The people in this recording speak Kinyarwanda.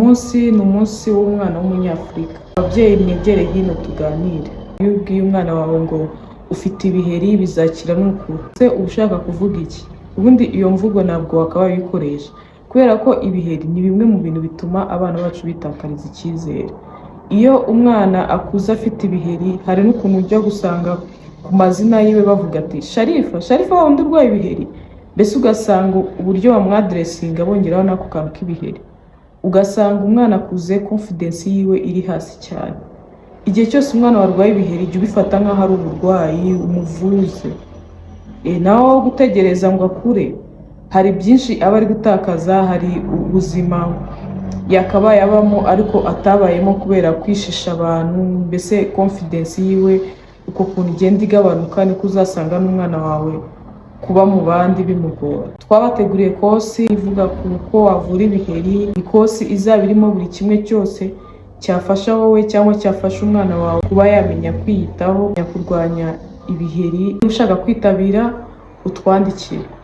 munsi ni umunsi w'umwana w'umunyafurika. Ababyeyi mwegere hino tuganire. Iyo ubwiye umwana wawe ngo ufite ibiheri bizakira n'ukura, se uba ushaka kuvuga iki? Ubundi iyo mvugo ntabwo wakabaye uyikoresha, kubera ko ibiheri ni bimwe mu bintu bituma abana bacu bitakariza icyizere. Iyo umwana akuze afite ibiheri, hari n'ukuntu ujya gusanga ku mazina yiwe bavuga ati Sharifa wa wundi urwaye ibiheri, mbese ugasanga uburyo bamwadresinga bongeraho n'ako kantu k'ibiheri, ugasanga umwana akuze confidence yiwe iri hasi cyane. Igihe cyose umwana warwaye ibiheri jya ubifata nk'aho ari uburwayi, umuvuze. Naho gutegereza ngo akure, hari byinshi aba ari gutakaza, hari ubuzima yakabaye abamo ariko atabayemo kubera kwishisha abantu, mbese confidence yiwe uko kuntu igenda igabanuka, niko uzasanga n'umwana wawe kuba mu bandi bimugora. Twabateguriye kosi ivuga ku uko wavura ibiheri, ikosi izaba irimo buri kimwe cyose cyafasha wowe cyangwa cyafasha umwana wawe kuba yamenya kwiyitaho, kurwanya ibiheri. Ushaka kwitabira utwandikire.